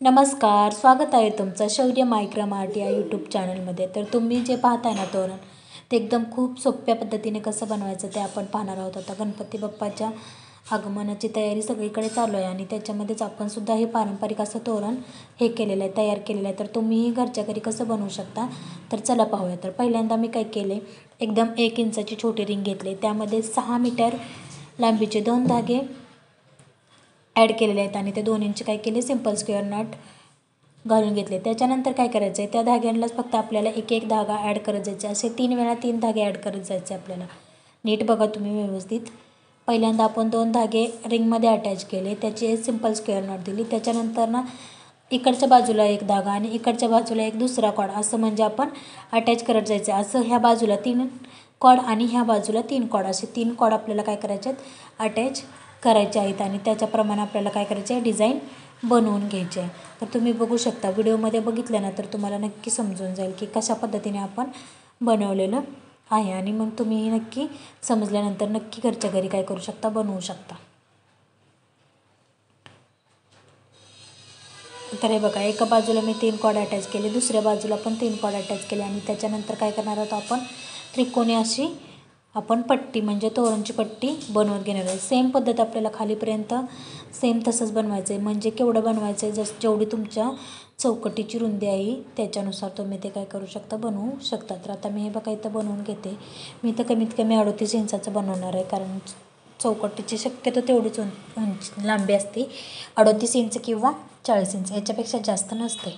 नमस्कार, स्वागत आहे तुमचं शौर्य मायक्राम आर्ट या यूट्यूब चॅनलमध्ये. तर तुम्ही जे पाहताय ना तोरण, ते एकदम खूप सोप्या पद्धतीने कसं बनवायचं ते आपण पाहणार आहोत. आता गणपती बाप्पाच्या आगमनाची तयारी सगळीकडे चालू आहे आणि त्याच्यामध्येच आपण सुद्धा हे पारंपरिक असं तोरण केलेलं आहे, तयार केलेलं आहे. तर तुम्हीही घरच्या घरी कसं बनवू शकता तर चला पाहूया. तर पहिल्यांदा मी काय केले, एकदम 1 इंचाची छोटी रिंग घेतली, त्यामध्ये 6 मीटर लांबीचे 2 धागे ॲड केलेले आहेत आणि ते 2 इंच काय केले, सिंपल स्क्वेअर नट घालून घेतले. त्याच्यानंतर काय करायचं आहे, त्या धाग्यांनाच फक्त आपल्याला एक एक धागा ॲड करत जायचे. असे 3 वेळा 3 धागे ॲड करत जायचे आपल्याला. नीट बघा तुम्ही व्यवस्थित. पहिल्यांदा आपण 2 धागे रिंगमध्ये अटॅच केले, त्याची सिंपल स्क्वेअर नट दिली. त्याच्यानंतर ना इकडच्या बाजूला एक धागा आणि इकडच्या बाजूला एक दुसरा कॉड, असं म्हणजे आपण अटॅच करत जायचं. असं ह्या बाजूला 3 कॉड आणि ह्या बाजूला 3 कॉड, असे 3 कॉड आपल्याला काय करायचे आहेत, अटॅच करायचे आहेत. आणि त्याच्याप्रमाणे आपल्याला काय करायचे आहे, डिझाईन बनवून घ्यायचे आहे. तर तुम्ही बघू शकता, व्हिडिओमध्ये बघितलं ना तर तुम्हाला नक्की समजून जाईल की कशा पद्धतीने आपण बनवलेलं आहे. आणि मग तुम्ही नक्की समजल्यानंतर नक्की घरच्या घरी काय करू शकता, बनवू शकता. तर हे बघा, एका बाजूला मी 3 कॉर्ड अटॅच केले, दुसऱ्या बाजूला पण 3 कॉर्ड अटॅच केले. आणि त्याच्यानंतर काय करणार आहोत, आपण त्रिकोणी अशी आपण पट्टी म्हणजे तोरणची पट्टी बनवून घेणार आहे. सेम पद्धत आपल्याला खालीपर्यंत सेम तसंच बनवायचं आहे. म्हणजे केवढं बनवायचं आहे, जेवढी तुमच्या चौकटीची रुंदी आहे त्याच्यानुसार तुम्ही ते काय करू शकता, बनवू शकता. तर आता मी हे बघा इथं बनवून घेते. मी तर कमीत कमी 38 इंचाचं बनवणार आहे, कारण चौकटीची शक्यतो तेवढीच उंची लांबी असते, 38 इंच किंवा 40 इंच, याच्यापेक्षा जास्त नसते.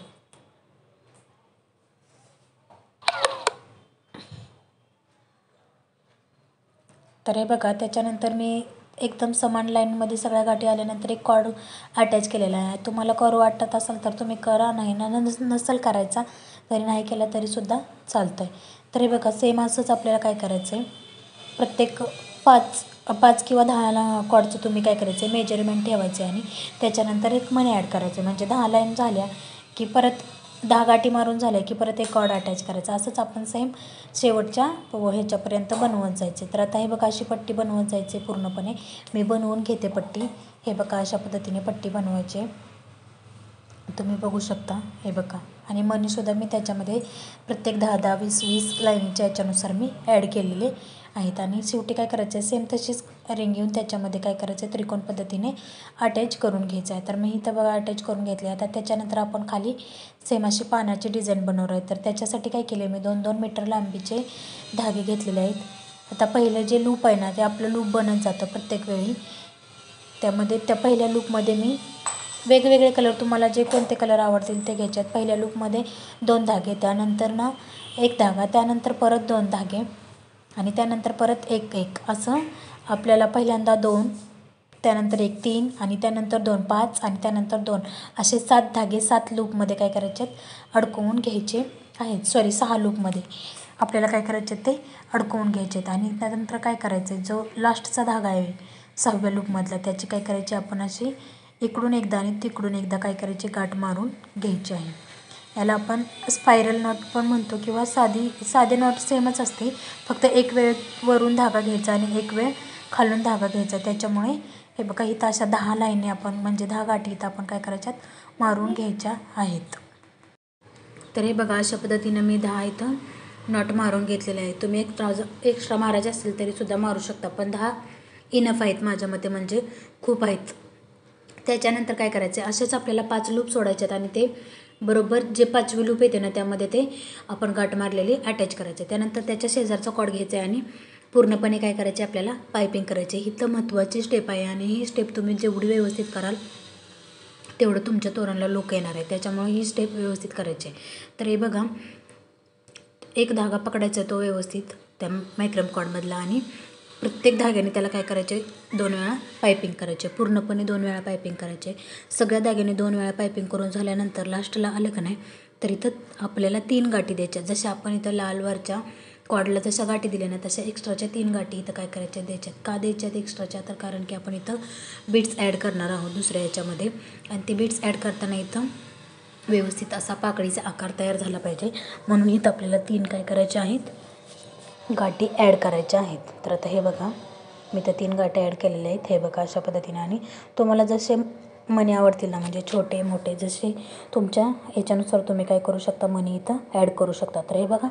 तर हे बघा, त्याच्यानंतर मी एकदम समान लाईनमध्ये सगळ्या गाठी आल्यानंतर एक कॉर्ड अटॅच केलेला आहे. तुम्हाला करू वाटत असेल तर तुम्ही करा, नाही ना नसेल करायचा तरी नाही केला तरीसुद्धा चालतं आहे. तर हे बघा, सेम असंच आपल्याला काय करायचं आहे, प्रत्येक 5 किंवा 10 कॉर्डचं तुम्ही काय करायचं आहे, मेजरमेंट ठेवायचं आहे. आणि त्याच्यानंतर एक मणी ॲड करायचं आहे. म्हणजे 10 लाईन झाल्या की परत 10 गाठी मारून झाल्या की परत एक कॉर्ड अटॅच करायचा. असंच आपण सेम शेवटच्या ह्याच्यापर्यंत बनवत जायचे. तर आता हे बघा, अशी पट्टी बनवत जायचे पूर्णपणे. मी बनवून घेते पट्टी. हे बघा, अशा पद्धतीने पट्टी बनवायची तुम्ही बघू शकता. हे बघा, आणि मणीसुद्धा मी त्याच्यामध्ये प्रत्येक 10-10, 20-20 लाईनच्या याच्यानुसार मी ॲड केलेले आहेत. आणि शेवटी काय करायचं आहे, सेम तशीच रिंग घेऊन त्याच्यामध्ये काय करायचं आहे, त्रिकोण पद्धतीने अटॅच करून घ्यायचं आहे. तर मी इथं बघा अटॅच करून घेतले. आता त्याच्यानंतर आपण खाली सेम अशी पानाची डिझाईन बनवणार आहे. तर त्याच्यासाठी काय केले, मी 2-2 मीटर लांबीचे धागे घेतलेले आहेत. आता पहिलं जे लूप आहे ना, ते आपलं लूप बनत जातं प्रत्येक वेळी. त्यामध्ये त्या पहिल्या लूपमध्ये मी वेगवेगळे कलर, तुम्हाला जे कोणते कलर आवडतील ते घ्यायचे आहेत. पहिल्या लूपमध्ये 2 धागे, त्यानंतर ना 1 धागा, त्यानंतर परत 2 धागे आणि त्यानंतर परत 1 असं आपल्याला पहिल्यांदा 2, त्यानंतर 1 3 आणि त्यानंतर 2 5 आणि त्यानंतर 2 असे 7 धागे 7 लूपमध्ये काय करायचे आहेत, अडकवून घ्यायचे आहेत. 6 लूपमध्ये आपल्याला काय करायचे ते अडकवून घ्यायचे आहेत. आणि त्यानंतर काय करायचं आहे, जो लास्टचा धागा आहे 6व्या लूपमधला, त्याची काय करायची, आपण अशी इकडून एकदा आणि तिकडून एकदा काय करायची, गाठ मारून घ्यायची आहे. याला आपण स्पायरल नॉट पण म्हणतो किंवा साधे नॉट सेमच असते, फक्त एक वेळ वरून धागा घ्यायचा आणि एक वेळ खालून धागा घ्यायचा. त्याच्यामुळे हे बघा, इथं अशा 10 लाईनी आपण म्हणजे 10 गाठी इथं आपण काय करायच्यात, मारून घ्यायच्या आहेत. तर हे बघा, अशा पद्धतीनं मी 10 इथं नॉट मारून घेतलेले आहे. तुम्ही एक्स्ट्रा मारायचे असेल तरीसुद्धा मारू शकता, पण 10 इनफ आहेत माझ्या मते, म्हणजे खूप आहेत. त्याच्यानंतर काय करायचं आहे, असेच आपल्याला 5 लूप सोडायचे आहेत आणि ते बरोबर जे 5वी लूप येते ना त्यामध्ये ते आपण गाठ मारलेली अटॅच करायचे. त्यानंतर त्याच्या शेजारचा कॉर्ड घ्यायचा आहे आणि पूर्णपणे काय करायचे, आपल्याला पायपिंग करायची. ही तर महत्त्वाची स्टेप आहे आणि ही स्टेप तुम्ही जेवढी व्यवस्थित कराल तेवढं तुमच्या तोरणला लुक येणार आहे. त्याच्यामुळे ही स्टेप व्यवस्थित करायची आहे. तर हे बघा, एक धागा पकडायचा तो व्यवस्थित त्या मायक्रम कॉर्डमधला आणि प्रत्येक धाग्याने त्याला काय करायचे, 2 वेळा पायपिंग करायचे, पूर्णपणे 2 वेळा पायपिंग करायचे. सगळ्या धाग्याने 2 वेळा पायपिंग करून झाल्यानंतर लास्टला आलं का नाही, तर इथं आपल्याला 3 गाठी द्यायच्या. जशा आपण इथं लालवरच्या कॉर्डला जशा गाठी दिल्या ना, तशा एक्स्ट्राच्या 3 गाठी इथं काय करायच्या, द्यायच्यात. का द्यायच्यात एक्स्ट्राच्या, तर कारण की आपण इथं बीट्स ॲड करणार आहोत दुसऱ्या याच्यामध्ये. आणि ते बीट्स ॲड करताना इथं व्यवस्थित असा पाकळीचा आकार तयार झाला पाहिजे, म्हणून इथं आपल्याला 3 काय करायचे आहेत, गाठी ॲड करायच्या आहेत. तर आता हे बघा, मी तर 3 गाठी ॲड केलेल्या आहेत. हे बघा, अशा पद्धतीने. आणि तुम्हाला जसे मणी आवडतील ना, म्हणजे छोटे मोठे जसे तुमच्या याच्यानुसार तुम्ही काय करू शकता, मणी इथं ॲड करू शकता. तर हे बघा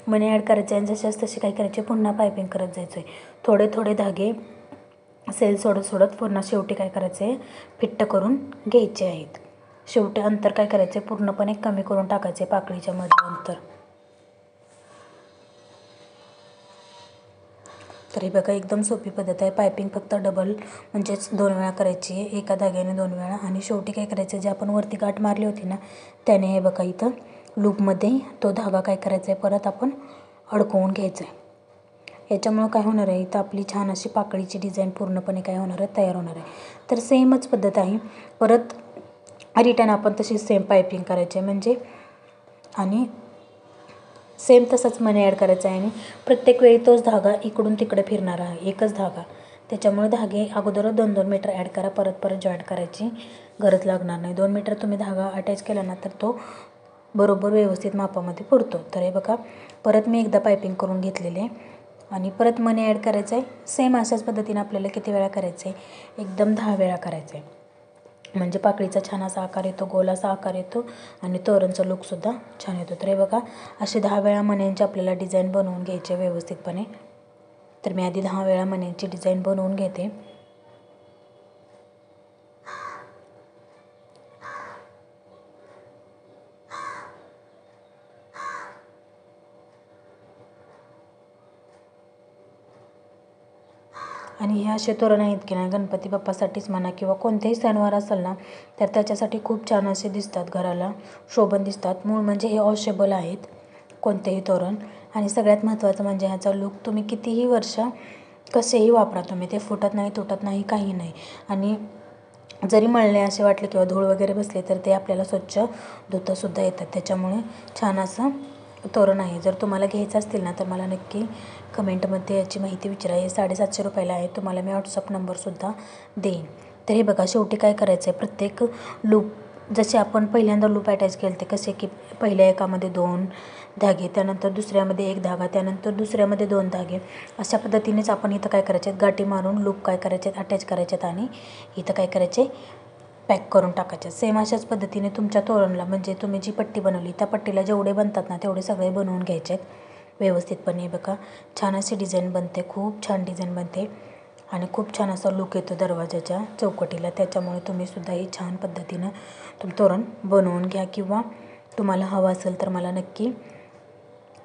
मणी ॲड करायचे आणि जसे तसे काय करायचे, पुन्हा पायपिंग करत जायचं आहे. थोडे थोडे धागे सेल सोडत सोडत पुन्हा शेवटी काय करायचं आहे, फिट्ट करून घ्यायचे आहेत. शेवटी अंतर काय करायचं आहे, पूर्णपणे कमी करून टाकायचे पाकळीच्या मध्ये अंतर. तर हे बघा एकदम सोपी पद्धत आहे. पायपिंग फक्त डबल म्हणजेच 2 वेळा करायची आहे, एका धाग्याने 2 वेळा. आणि शेवटी काय करायचं, जे आपण वरती गाठ मारली होती ना, त्याने हे बघा इथं लूपमध्ये तो धागा काय करायचा आहे, परत आपण अडकवून घ्यायचा आहे. याच्यामुळं काय होणार आहे, इथं आपली छान अशी पाकळीची डिझाईन पूर्णपणे काय होणार आहे, तयार होणार आहे. तर सेमच पद्धत आहे. परत रिटर्न आपण तशीच सेम पायपिंग करायची आहे म्हणजे, आणि सेम तसंच मणी ॲड करायचं आहे. आणि प्रत्येक वेळी तोच धागा इकडून तिकडे फिरणार आहे, एकच धागा. त्याच्यामुळे धागे अगोदर 2-2 मीटर ॲड करा, परत परत जॉईंट करायची गरज लागणार नाही. 2 मीटर तुम्ही धागा अटॅच केला ना, तर तो बरोबर व्यवस्थित मापामध्ये पुरतो. तर हे बघा परत मी एकदा पायपिंग करून घेतलेली आहे आणि परत मणी ॲड करायचं आहे. सेम अशाच पद्धतीने आपल्याला किती वेळा करायचं आहे, एकदम 10 वेळा करायचं आहे. म्हणजे पाकळीचा छान असा आकार येतो, गोल असा आकार येतो आणि तोरणचा लुकसुद्धा छान येतो. तर हे बघा असे 10 वेळा मण्यांची आपल्याला डिझाईन बनवून घ्यायची आहे व्यवस्थितपणे. तर मी आधी 10 वेळा मण्यांची डिझाईन बनवून घेते. आणि हे असे तोरण आहेत की नाही, गणपती बाप्पासाठीच म्हणा किंवा कोणतेही सणवार असेल ना, तर त्याच्यासाठी खूप छान असे दिसतात, घराला शोभून दिसतात. मूळ म्हणजे हे वॉशेबल आहेत कोणतेही तोरण. आणि सगळ्यात महत्त्वाचं म्हणजे ह्याचा लूक तुम्ही कितीही वर्ष कसेही वापरा तुम्ही, ते फुटत नाही, तुटत नाही, काही नाही. आणि जरी मळले असे वाटले किंवा धूळ वगैरे बसले तर ते आपल्याला स्वच्छ धुतासुद्धा येतात. त्याच्यामुळे छान असं तोरण आहे. जर तुम्हाला घ्यायचं असतील ना, तर मला नक्की कमेंटमध्ये याची माहिती विचारा. हे 750 रुपयाला आहे. तुम्हाला मी व्हॉट्सअप नंबरसुद्धा देईन. तर हे बघा शेवटी काय करायचं आहे, प्रत्येक लूप जसे आपण पहिल्यांदा लूप अटॅच केले ते कसे की पहिल्या एकामध्ये 2 धागे, त्यानंतर दुसऱ्यामध्ये 1 धागा, त्यानंतर दुसऱ्यामध्ये 2 धागे, अशा पद्धतीनेच आपण इथं काय करायचे आहेत, गाठी मारून लूप काय करायचे आहेत, अटॅच करायचे आहेत आणि इथं काय करायचे, पॅक करून टाकायचे. सेम अशाच पद्धतीने तुमच्या तोरणला म्हणजे तुम्ही जी पट्टी बनवली त्या पट्टीला जेवढे बनतात ना, तेवढे सगळे बनवून घ्यायचे आहेत व्यवस्थितपणे. बघा छान अशी डिझाईन बनते, खूप छान डिझाईन बनते आणि खूप छान असा लूक येतो दरवाजाच्या चौकटीला. त्याच्यामुळे तुम्हीसुद्धा ही छान पद्धतीनं तोरण बनवून घ्या. किंवा तुम्हाला हवं असेल तर मला नक्की,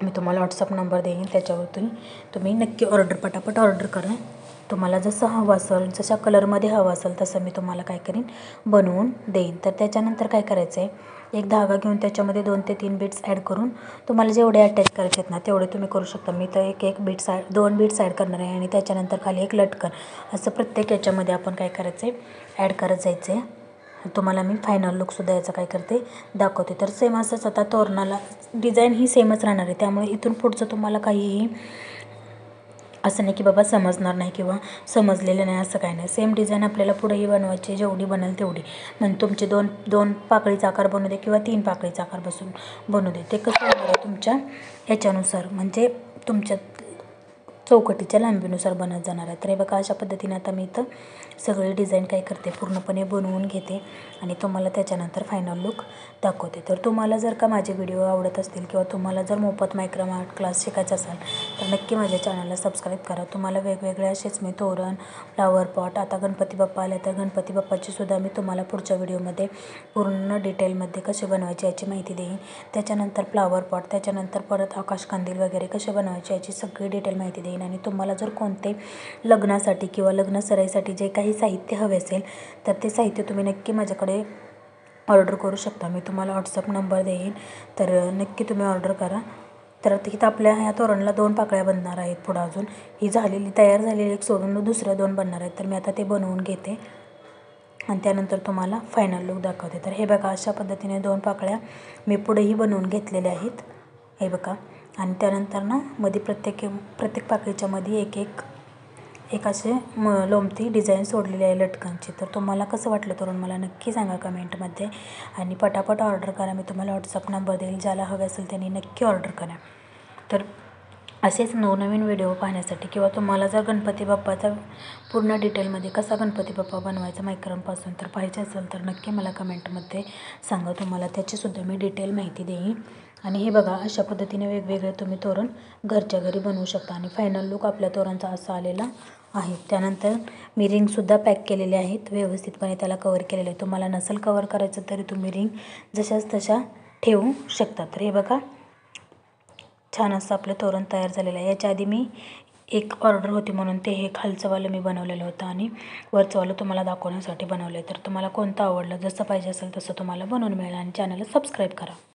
मी तुम्हाला व्हॉट्सअप नंबर देईन, त्याच्यावरती तुम्ही नक्की पटापट ऑर्डर करा. तुम्हाला जसं हवं असेल, जशा कलरमध्ये हवं असेल तसं मी तुम्हाला काय करीन, बनवून देईन. तर त्याच्यानंतर काय करायचं आहे, एक धागा घेऊन त्याच्यामध्ये 2 ते 3 बीट्स ॲड करून तुम्हाला जेवढे अटॅच करायचे आहेत ना, तेवढे तुम्ही करू शकता. मी तर एक बीट्स 2 बीट्स ॲड करणार आहे आणि त्याच्यानंतर खाली एक लटकन, असं प्रत्येक याच्यामध्ये आपण काय करायचं आहे, ॲड करत जायचं आहे. तुम्हाला मी फायनल लुकसुद्धा याचा काय करते, दाखवते. तर सेम असंच आता तोरणाला डिझाईन ही सेमच राहणार आहे. त्यामुळे इथून पुढचं तुम्हाला काहीही असं नाही की बाबा समजणार नाही किंवा समजलेलं नाही, असं काही नाही. सेम डिझाईन आपल्याला पुढेही बनवायची, जेवढी बनेल तेवढी. म्हणजे तुमचे 2 पाकळीचा आकार बनू दे किंवा 3 पाकळीचा आकार बनू दे, ते कसं होणार आहे तुमच्या याच्यानुसार, म्हणजे तुमच्या चौकटीच्या लांबीनुसार बनत जाणार आहे. तर हे बघा अशा पद्धतीने आता मी इथं सगळी डिझाईन काय करते, पूर्णपणे बनवून घेते आणि तुम्हाला त्याच्यानंतर फायनल लुक दाखवते. तर तुम्हाला जर का माझे व्हिडिओ आवडत असतील किंवा तुम्हाला जर मोफत मायक्रम आर्ट क्लास शिकायचा असेल तर नक्की माझ्या चॅनलला सबस्क्राईब करा. तुम्हाला वेगवेगळे असेच मी तोरण, फ्लावर पॉट, आता गणपती बाप्पा आले तर गणपती बाप्पाचीसुद्धा मी तुम्हाला पुढच्या व्हिडिओमध्ये पूर्ण डिटेलमध्ये कसे बनवायचे याची माहिती देईन. त्याच्यानंतर फ्लावर पॉट, त्याच्यानंतर परत आकाशकंदील वगैरे कसे बनवायचे याची सगळी डिटेल माहिती देईन. आणि तुम्हाला जर कोणते लग्नासाठी किंवा लग्न सराईसाठी जे काही साहित्य हवे असेल तर ते साहित्य तुम्ही नक्की माझ्याकडे ऑर्डर करू शकता. मी तुम्हाला व्हॉट्सअप नंबर देईन, तर नक्की तुम्ही ऑर्डर करा. तर इथं आपल्या ह्या तोरणला 2 पाकळ्या बनणार आहेत. पुढं अजून ही तयार झालेली एक सोडून दुसऱ्या 2 बनणार आहेत. तर मी आता ते बनवून घेते आणि त्यानंतर तुम्हाला फायनल लुक दाखवते. तर हे बघा अशा पद्धतीने 2 पाकळ्या मी पुढेही बनवून घेतलेल्या आहेत, हे बघा. आणि त्यानंतर ना मध्ये प्रत्येक पाकळीच्या मध्ये एक असे लोंबती डिझाईन सोडलेली आहे लटकनची. तर तुम्हाला कसं वाटलं तोरण मला नक्की सांगा कमेंटमध्ये आणि पटापट ऑर्डर करा. मी तुम्हाला व्हॉट्सअप नंबर देईल, ज्याला हवे असेल त्यांनी नक्की ऑर्डर करा. तर असेच नवनवीन व्हिडिओ पाहण्यासाठी किंवा तुम्हाला जर गणपती बाप्पाचा पूर्ण डिटेलमध्ये कसा गणपती बाप्पा बनवायचा मायक्रमपासून तर पाहिजे असेल तर नक्की मला कमेंटमध्ये सांगा, तुम्हाला त्याचीसुद्धा मी डिटेल माहिती देईन. आणि हे बघा, अशा पद्धतीने वेगवेगळे तुम्ही तोरण घरच्या घरी बनवू शकता. आणि फायनल लुक आपल्या तोरणचा असा आलेला आहे. त्यानंतर मी रिंगसुद्धा पॅक केलेले आहेत, व्यवस्थितपणे त्याला कवर केलेलं आहे. तुम्हाला नसेल कवर करायचं तरी तुम्ही रिंग जशाच तशा ठेवू शकता. तर हे बघा, छान असं आपलं तोरण तयार झालेलं आहे. याच्या आधी मी एक ऑर्डर होती म्हणून ते हे खालचंवालं मी बनवलेलं होतं आणि वरचंवालं तुम्हाला दाखवण्यासाठी बनवलं आहे. तर तुम्हाला कोणतं आवडलं, जसं पाहिजे असेल तसं तुम्हाला बनवून मिळेल. आणि चॅनलला सबस्क्राईब करा.